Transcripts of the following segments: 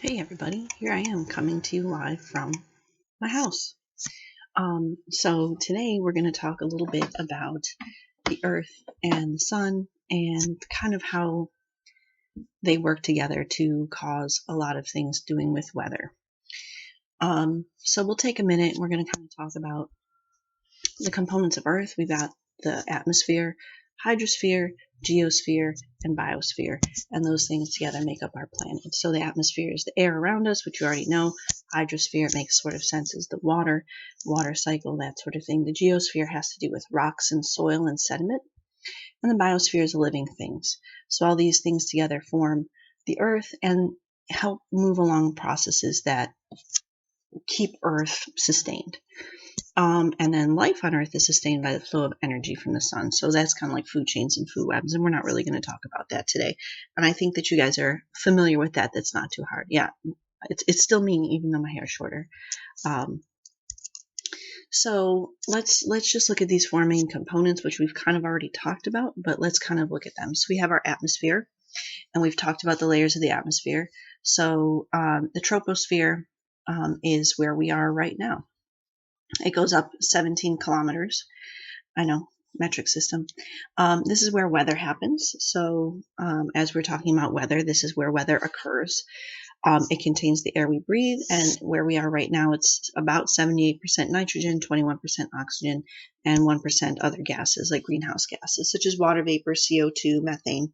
Hey everybody, here I am coming to you live from my house. So today we're going to talk a little bit about the earth and the sun and kind of how they work together to cause a lot of things doing with weather. So we'll take a minute and we're going to kind of talk about the components of earth. We've got the atmosphere, hydrosphere, geosphere, and biosphere, and those things together make up our planet. So the atmosphere is the air around us, which you already know. Hydrosphere makes sort of sense as the water cycle, that sort of thing. The geosphere has to do with rocks and soil and sediment, and the biosphere is living things. So all these things together form the earth and help move along processes that keep earth sustained. And then life on Earth is sustained by the flow of energy from the sun. So that's kind of like food chains and food webs, and we're not really going to talk about that today. And I think that you guys are familiar with that. That's not too hard. Yeah, it's still me, even though my hair is shorter. So let's just look at these four main components, which we've kind of already talked about, but let's kind of look at them. So we have our atmosphere, and we've talked about the layers of the atmosphere. So the troposphere is where we are right now. It goes up 17 kilometers. I know, metric system. This is where weather happens. So as we're talking about weather, this is where weather occurs. It contains the air we breathe, and where we are right now, it's about 78% nitrogen, 21% oxygen, and 1% other gases like greenhouse gases, such as water vapor, CO2, methane.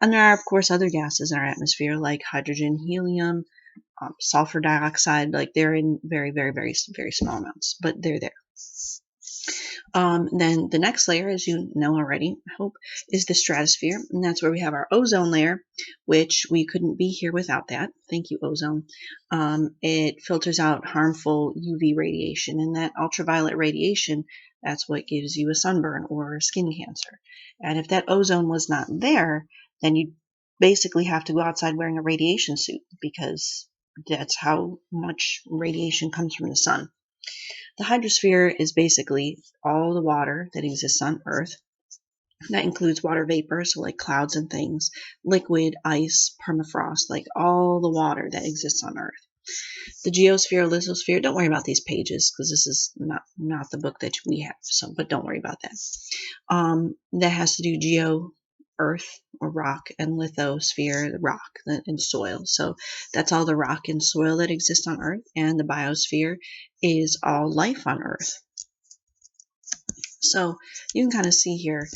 And there are, of course, other gases in our atmosphere like hydrogen, helium, sulfur dioxide. Like they're in very, very, very, very small amounts, but they're there. Then the next layer, as you know already, I hope, is the stratosphere. And that's where we have our ozone layer, which we couldn't be here without that. Thank you, ozone. It filters out harmful UV radiation, and that ultraviolet radiation, that's what gives you a sunburn or skin cancer. And if that ozone was not there, then you basically have to go outside wearing a radiation suit, because that's how much radiation comes from the sun. The hydrosphere is basically all the water that exists on Earth. That includes water vapor, so like clouds and things, liquid, ice, permafrost, like all the water that exists on Earth. The geosphere, lithosphere, don't worry about these pages because this is not the book that we have, so but don't worry about that. That has to do geo, earth or rock, and lithosphere, the rock and soil. So that's all the rock and soil that exists on Earth, and the biosphere is all life on Earth. So you can kind of see here,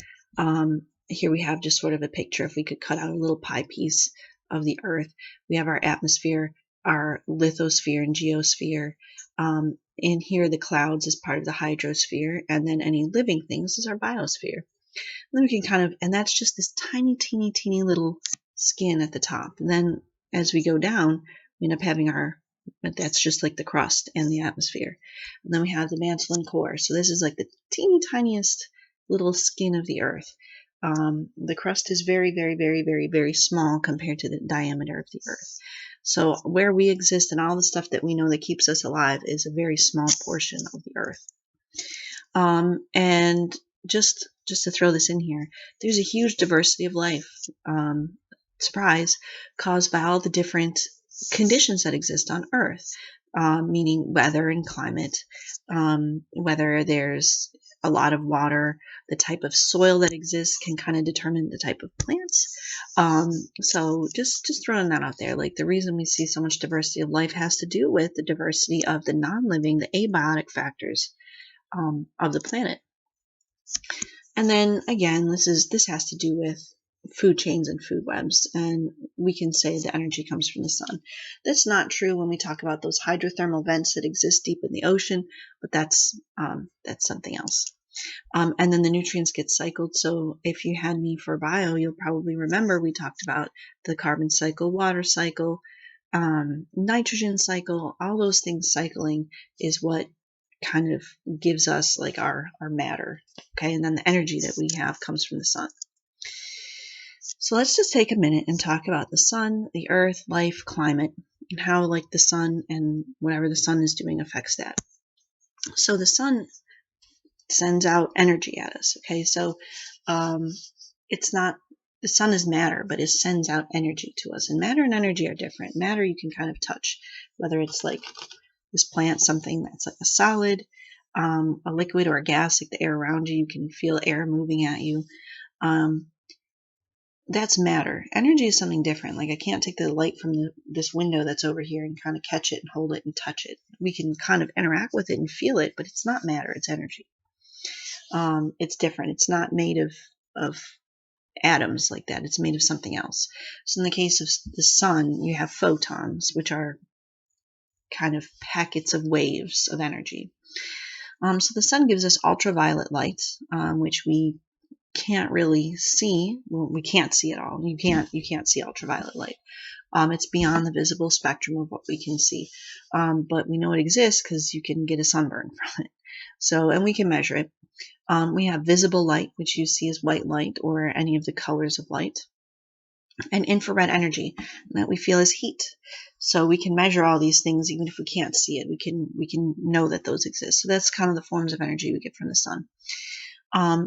here we have just sort of a picture. If we could cut out a little pie piece of the Earth, we have our atmosphere, our lithosphere and geosphere. In here, the clouds is part of the hydrosphere, and then any living things is our biosphere. Then we can kind of, and that's just this tiny, teeny, teeny little skin at the top. And then as we go down, we end up having but that's just like the crust and the atmosphere. And then we have the mantle and core. So this is like the teeny tiniest little skin of the earth. The crust is very, very, very, very, very small compared to the diameter of the earth. So where we exist and all the stuff that we know that keeps us alive is a very small portion of the earth. And just to throw this in here, there's a huge diversity of life, surprise, caused by all the different conditions that exist on Earth, meaning weather and climate, whether there's a lot of water, the type of soil that exists can kind of determine the type of plants. So just throwing that out there, like the reason we see so much diversity of life has to do with the diversity of the non-living, the abiotic factors of the planet. And then again, this has to do with food chains and food webs, and we can say the energy comes from the sun. That's not true when we talk about those hydrothermal vents that exist deep in the ocean, but that's something else. And then the nutrients get cycled. So if you had me for bio, you'll probably remember we talked about the carbon cycle, water cycle, nitrogen cycle. All those things cycling is what kind of gives us like our matter. Okay, and then the energy that we have comes from the sun. So let's just take a minute and talk about the sun, the earth, life, climate, and how like the sun and whatever the sun is doing affects that. So the sun sends out energy at us. Okay, so it's not the sun is matter, but it sends out energy to us. And matter and energy are different. Matter you can kind of touch, whether it's like this plant, something that's like a solid, a liquid, or a gas, like the air around you. You can feel air moving at you. That's matter. Energy is something different. Like I can't take the light from this window that's over here and kind of catch it and hold it and touch it. We can kind of interact with it and feel it, but it's not matter. It's energy. It's different. It's not made of atoms like that. It's made of something else. So in the case of the sun, you have photons, which are kind of packets of waves of energy. So the sun gives us ultraviolet light, which we can't really see. Well, we can't see at all. You can't see ultraviolet light. It's beyond the visible spectrum of what we can see. But we know it exists because you can get a sunburn from it. So, and we can measure it. We have visible light, which you see as white light or any of the colors of light, and infrared energy that we feel as heat. So we can measure all these things even if we can't see it. We can know that those exist. So that's kind of the forms of energy we get from the sun.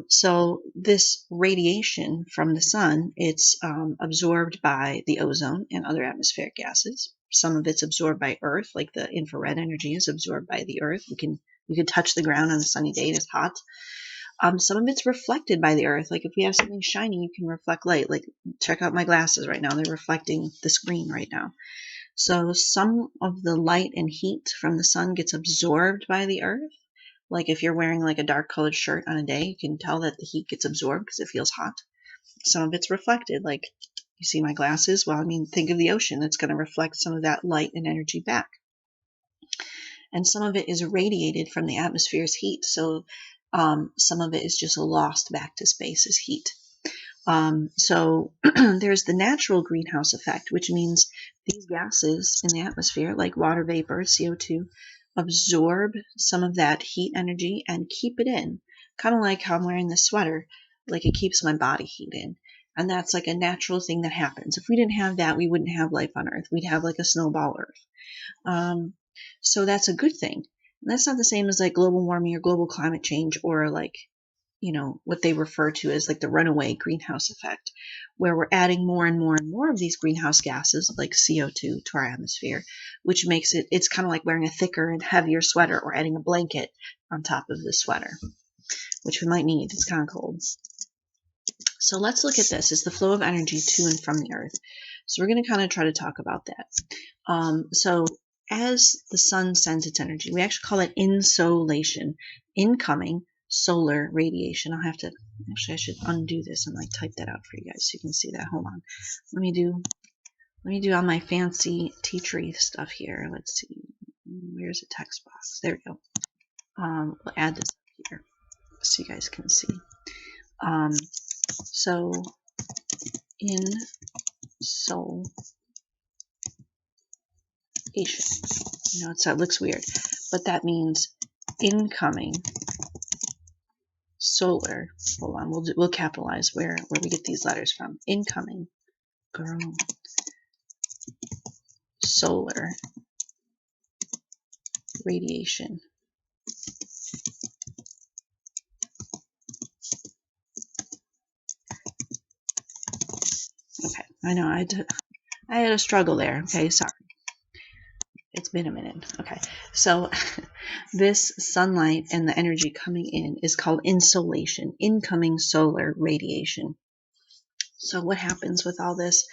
So this radiation from the sun, it's absorbed by the ozone and other atmospheric gases. Some of it's absorbed by Earth, like the infrared energy is absorbed by the Earth. You can touch the ground on a sunny day and it's hot. Some of it's reflected by the Earth. Like if we have something shiny, you can reflect light. Like check out my glasses right now. They're reflecting the screen right now. So some of the light and heat from the sun gets absorbed by the Earth. Like if you're wearing like a dark colored shirt on a day, you can tell that the heat gets absorbed because it feels hot. Some of it's reflected. Like you see my glasses. Well, I mean, think of the ocean. It's going to reflect some of that light and energy back. And some of it is radiated from the atmosphere's heat. So some of it is just lost back to space as heat. So there's the natural greenhouse effect, which means these gases in the atmosphere, like water vapor, CO2, absorb some of that heat energy and keep it in. Kind of like how I'm wearing this sweater, like it keeps my body heat in. And that's like a natural thing that happens. If we didn't have that, we wouldn't have life on Earth. We'd have like a snowball Earth. So that's a good thing. And that's not the same as like global warming or global climate change or like, what they refer to as like the runaway greenhouse effect, where we're adding more and more and more of these greenhouse gases like CO2 to our atmosphere, which makes it's kind of like wearing a thicker and heavier sweater or adding a blanket on top of the sweater, which we might need. It's kind of cold. So let's look at this. It's the flow of energy to and from the Earth. So we're going to kind of try to talk about that. So as the sun sends its energy, we actually call it insolation, incoming solar radiation. I should undo this and like type that out for you guys so you can see that. Hold on. Let me do all my fancy tea tree stuff here. Let's see. Where's the text box? There we go. We'll add this up here so you guys can see. So insolation. It looks weird, but that means incoming solar. Hold on, we'll capitalize where we get these letters from. Incoming, girl, solar radiation. Okay, I know I had a struggle there. Okay, sorry. It's been a minute. Okay, so this sunlight and the energy coming in is called insolation, incoming solar radiation. So what happens with all this?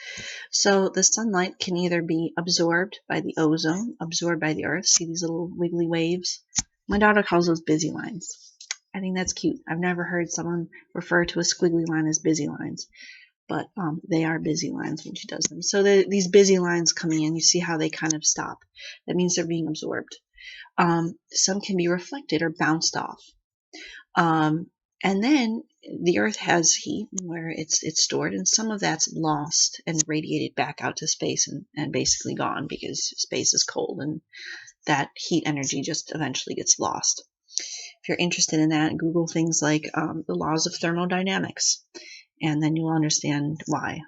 So the sunlight can either be absorbed by the ozone, absorbed by the Earth. See these little wiggly waves? My daughter calls those busy lines. I think that's cute. I've never heard someone refer to a squiggly line as busy lines, but they are busy lines when she does them. So these busy lines coming in, you see how they kind of stop. That means they're being absorbed. Some can be reflected or bounced off. And then the Earth has heat where it's stored, and some of that's lost and radiated back out to space and basically gone because space is cold and that heat energy just eventually gets lost. If you're interested in that, Google things like the laws of thermodynamics, and then you'll understand why.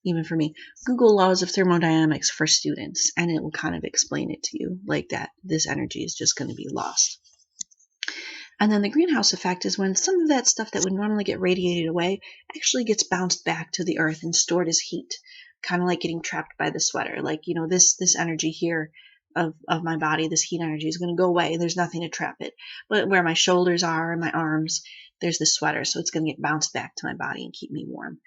Even for me, Google laws of thermodynamics for students, and it will kind of explain it to you like that. This energy is just going to be lost. And then the greenhouse effect is when some of that stuff that would normally get radiated away actually gets bounced back to the earth and stored as heat, kind of like getting trapped by the sweater. Like, this energy here of my body, this heat energy is going to go away. There's nothing to trap it. But where my shoulders are and my arms, there's the sweater. So it's going to get bounced back to my body and keep me warm.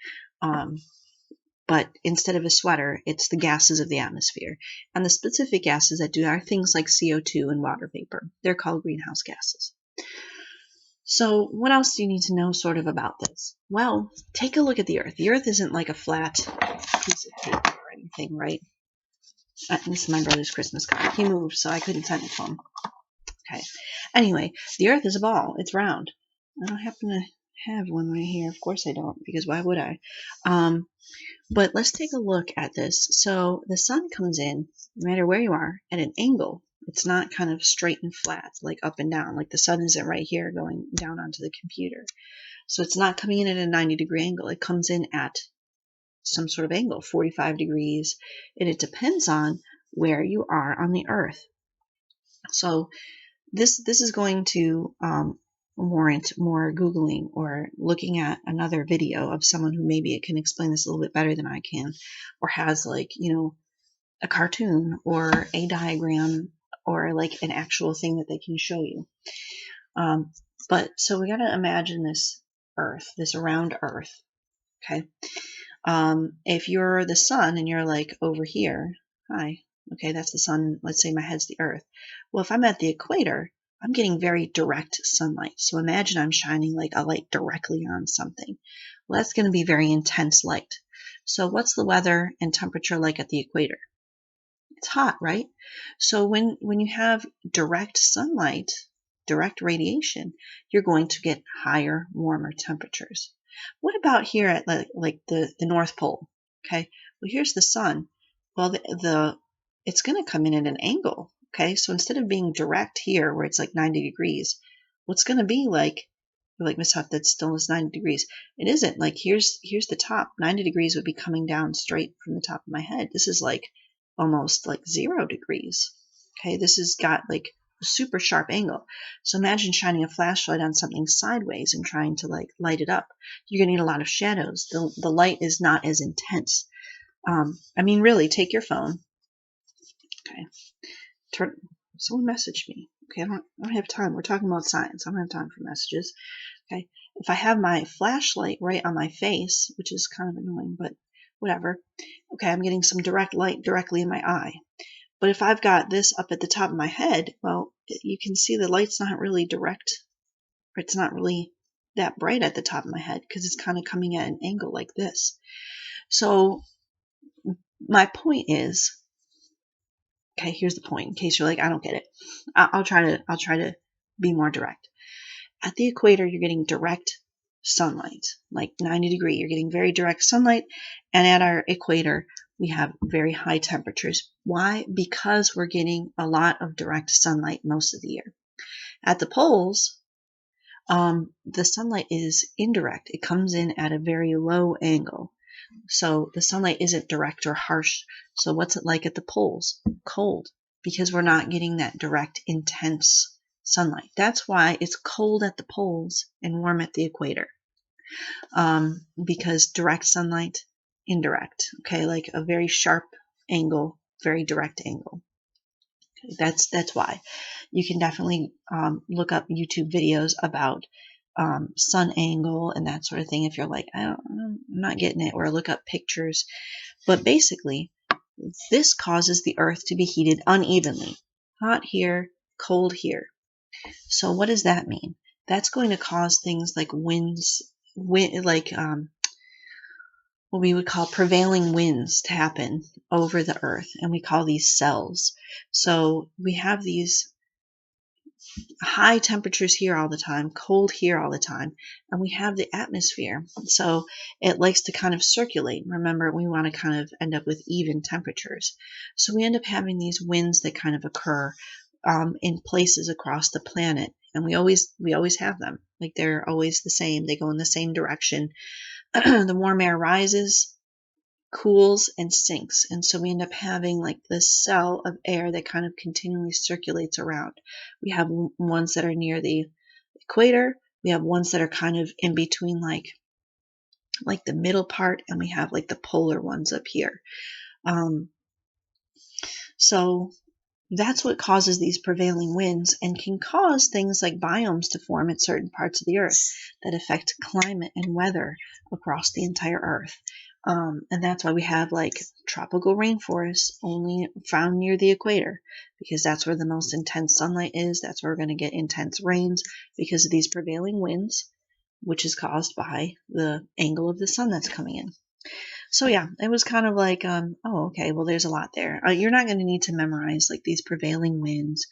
But instead of a sweater, it's the gases of the atmosphere. And the specific gases that do are things like CO2 and water vapor. They're called greenhouse gases. So what else do you need to know sort of about this? Well, take a look at the Earth. The Earth isn't like a flat piece of paper or anything, right? This is my brother's Christmas card. He moved, so I couldn't send it to him. Okay. Anyway, the Earth is a ball. It's round. I don't happen to have one right here. Of course I don't, because why would I? But let's take a look at this. So the sun comes in, no matter where you are, at an angle. It's not kind of straight and flat, like up and down, like the sun isn't right here going down onto the computer. So it's not coming in at a 90-degree angle. It comes in at some sort of angle, 45 degrees, and it depends on where you are on the Earth. So this is going to warrant more Googling or looking at another video of someone who maybe can explain this a little bit better than I can, or has like, a cartoon or a diagram or like an actual thing that they can show you. But so we got to imagine this Earth, this round Earth. Okay. If you're the sun and you're like over here, hi, okay, that's the sun. Let's say my head's the Earth. Well, if I'm at the equator, I'm getting very direct sunlight. So imagine I'm shining like a light directly on something. Well, that's going to be very intense light. So what's the weather and temperature like at the equator? It's hot, right? So when you have direct sunlight, direct radiation, you're going to get higher, warmer temperatures. What about here at like the North Pole? Okay, well here's the sun. Well, it's going to come in at an angle. Okay, so instead of being direct here where it's like 90 degrees, what's going to be like Miss Huff, that still is 90 degrees. It isn't. Like here's the top. 90 degrees would be coming down straight from the top of my head. This is like almost like 0 degrees. Okay, this has got like a super sharp angle. So imagine shining a flashlight on something sideways and trying to like light it up. You're gonna need a lot of shadows. The light is not as intense. I mean, really, take your phone. Okay, someone messaged me. Okay, I don't have time. We're talking about science. I don't have time for messages. Okay, if I have my flashlight right on my face, which is kind of annoying, but whatever. Okay, I'm getting some direct light directly in my eye. But if I've got this up at the top of my head, well, you can see the light's not really direct, or it's not really that bright at the top of my head because it's kind of coming at an angle like this. So my point is, okay, here's the point in case you're like, I don't get it. I'll try to be more direct. At the equator, you're getting direct sunlight, like 90 degree. You're getting very direct sunlight. And at our equator, we have very high temperatures. Why? Because we're getting a lot of direct sunlight most of the year. At the poles, the sunlight is indirect. It comes in at a very low angle. So the sunlight isn't direct or harsh. So what's it like at the poles? Cold, because we're not getting that direct, intense sunlight. That's why it's cold at the poles and warm at the equator. Because direct sunlight, indirect. Okay, like a very sharp angle, very direct angle. Okay, that's why. You can definitely look up YouTube videos about sun angle and that sort of thing if you're like, I'm not getting it, or look up pictures. But basically, this causes the Earth to be heated unevenly. Hot here, cold here. So what does that mean? That's going to cause things like like what we would call prevailing winds to happen over the Earth, and we call these cells. So we have these high temperatures here all the time, cold here all the time, and we have the atmosphere. So it likes to kind of circulate. Remember, we want to kind of end up with even temperatures. So we end up having these winds that kind of occur in places across the planet, and we always have them. Like they're always the same. They go in the same direction. The warm air rises, cools, and sinks, and so we end up having like this cell of air that kind of continually circulates around. We have ones that are near the equator. We have ones that are kind of in between, like the middle part, and we have like the polar ones up here. So that's what causes these prevailing winds and can cause things like biomes to form in certain parts of the earth that affect climate and weather across the entire earth. And that's why we have like tropical rainforests only found near the equator, because that's where the most intense sunlight is. That's where we're going to get intense rains because of these prevailing winds, which is caused by the angle of the sun that's coming in. So yeah, it was kind of like, oh, okay, well, there's a lot there. You're not going to need to memorize like these prevailing winds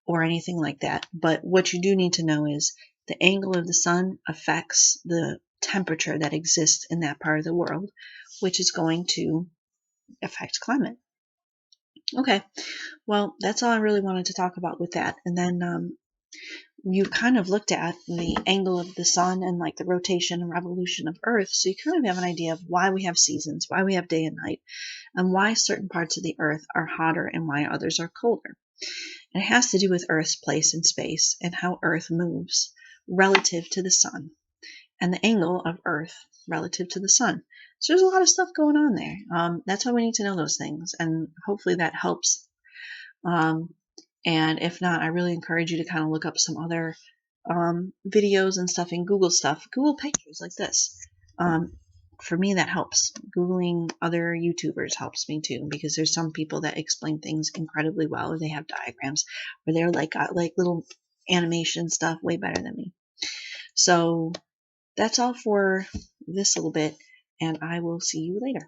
or anything like that. But what you do need to know is the angle of the sun affects the temperature that exists in that part of the world, which is going to affect climate. Okay, well, that's all I really wanted to talk about with that. And then you kind of looked at the angle of the sun and like the rotation and revolution of Earth, so you kind of have an idea of why we have seasons, why we have day and night, and why certain parts of the Earth are hotter and why others are colder. And it has to do with Earth's place in space and how Earth moves relative to the sun and the angle of Earth relative to the sun. So there's a lot of stuff going on there. That's why we need to know those things, and hopefully that helps. And if not, I really encourage you to kind of look up some other videos and stuff and Google pictures like this. For me, that helps. Googling other YouTubers helps me too, because there's some people that explain things incredibly well, or they have diagrams, or they're like got like little animation stuff way better than me. So that's all for this little bit, and I will see you later.